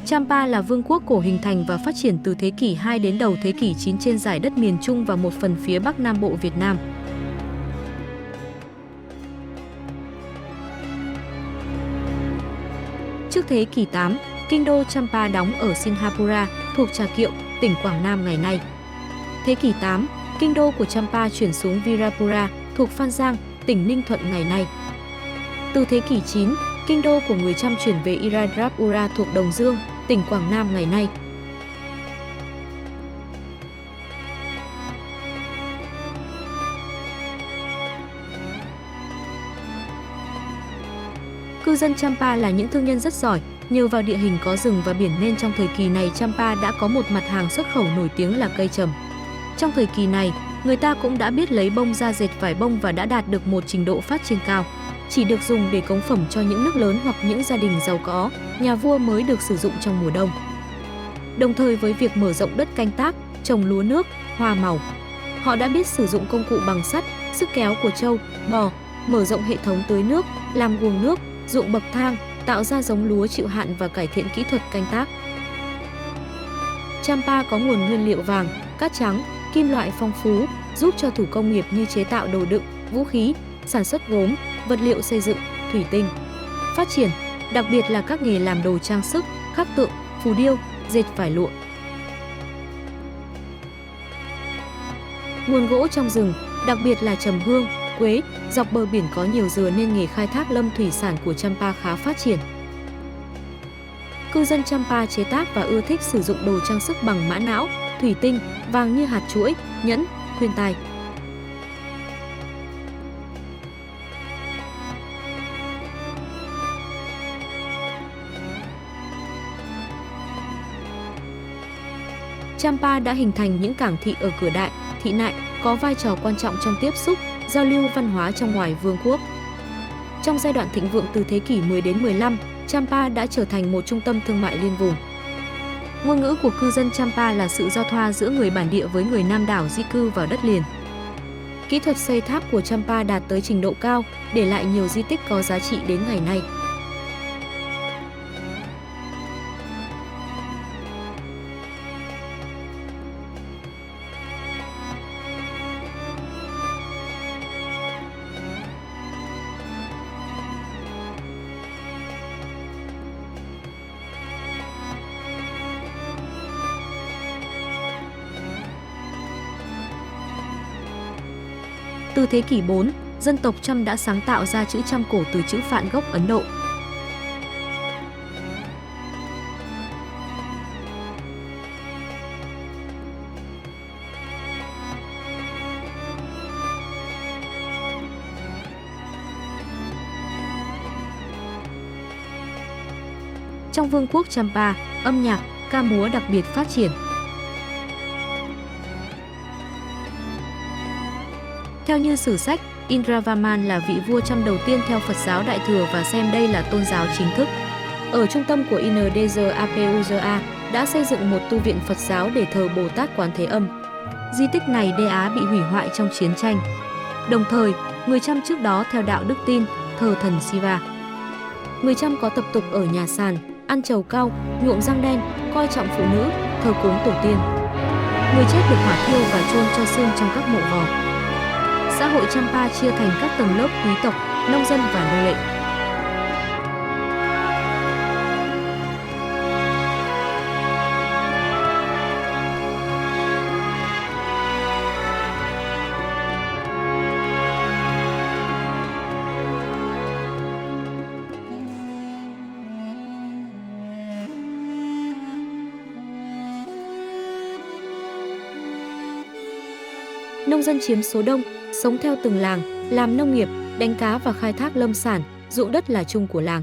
Champa là vương quốc cổ hình thành và phát triển từ thế kỷ 2 đến đầu thế kỷ 9 trên giải đất miền Trung và một phần phía Bắc Nam Bộ Việt Nam. Trước thế kỷ 8, kinh đô Champa đóng ở Sinhapura, thuộc Trà Kiệu, tỉnh Quảng Nam ngày nay. Thế kỷ 8, kinh đô của Champa chuyển xuống Virapura, thuộc Phan Giang, tỉnh Ninh Thuận ngày nay. Từ thế kỷ 9, kinh đô của người Chăm chuyển về Iradrapura thuộc Đồng Dương, tỉnh Quảng Nam ngày nay. Cư dân Champa là những thương nhân rất giỏi, nhờ vào địa hình có rừng và biển nên trong thời kỳ này Champa đã có một mặt hàng xuất khẩu nổi tiếng là cây trầm. Trong thời kỳ này, người ta cũng đã biết lấy bông ra dệt vải bông và đã đạt được một trình độ phát triển cao. Chỉ được dùng để cống phẩm cho những nước lớn hoặc những gia đình giàu có, nhà vua mới được sử dụng trong mùa đông. Đồng thời với việc mở rộng đất canh tác, trồng lúa nước, hoa màu, họ đã biết sử dụng công cụ bằng sắt, sức kéo của trâu, bò, mở rộng hệ thống tưới nước, làm guồng nước, ruộng bậc thang, tạo ra giống lúa chịu hạn và cải thiện kỹ thuật canh tác. Champa có nguồn nguyên liệu vàng, cát trắng, kim loại phong phú, giúp cho thủ công nghiệp như chế tạo đồ đựng, vũ khí, sản xuất gốm, vật liệu xây dựng, thủy tinh phát triển, đặc biệt là các nghề làm đồ trang sức, khắc tượng, phù điêu, dệt vải lụa. Nguồn gỗ trong rừng, đặc biệt là trầm hương, quế, dọc bờ biển có nhiều dừa nên nghề khai thác lâm thủy sản của Champa khá phát triển. Cư dân Champa chế tác và ưa thích sử dụng đồ trang sức bằng mã não, thủy tinh, vàng như hạt chuỗi, nhẫn, khuyên tai. Champa đã hình thành những cảng thị ở Cửa Đại, Thị Nại, có vai trò quan trọng trong tiếp xúc, giao lưu văn hóa trong ngoài vương quốc. Trong giai đoạn thịnh vượng từ thế kỷ 10 đến 15, Champa đã trở thành một trung tâm thương mại liên vùng. Ngôn ngữ của cư dân Champa là sự giao thoa giữa người bản địa với người Nam đảo di cư vào đất liền. Kỹ thuật xây tháp của Champa đạt tới trình độ cao, để lại nhiều di tích có giá trị đến ngày nay. Từ thế kỷ 4, dân tộc Chăm đã sáng tạo ra chữ Chăm cổ từ chữ Phạn gốc Ấn Độ. Trong vương quốc Champa, âm nhạc, ca múa đặc biệt phát triển. Theo như sử sách, Indravarman là vị vua Chăm đầu tiên theo Phật giáo Đại Thừa và xem đây là tôn giáo chính thức. Ở trung tâm của Indra đã xây dựng một tu viện Phật giáo để thờ Bồ Tát Quán Thế Âm. Di tích này đê Á bị hủy hoại trong chiến tranh. Đồng thời, người Chăm trước đó theo đạo Đức Tin, thờ thần Siva. Người Chăm có tập tục ở nhà sàn, ăn trầu cau, nhuộm răng đen, coi trọng phụ nữ, thờ cúng tổ tiên. Người chết được hỏa thiêu và chôn cho xương trong các mộ gò. Xã hội Champa chia thành các tầng lớp quý tộc, nông dân và nô lệ. Nông dân chiếm số đông, sống theo từng làng, làm nông nghiệp, đánh cá và khai thác lâm sản, ruộng đất là chung của làng.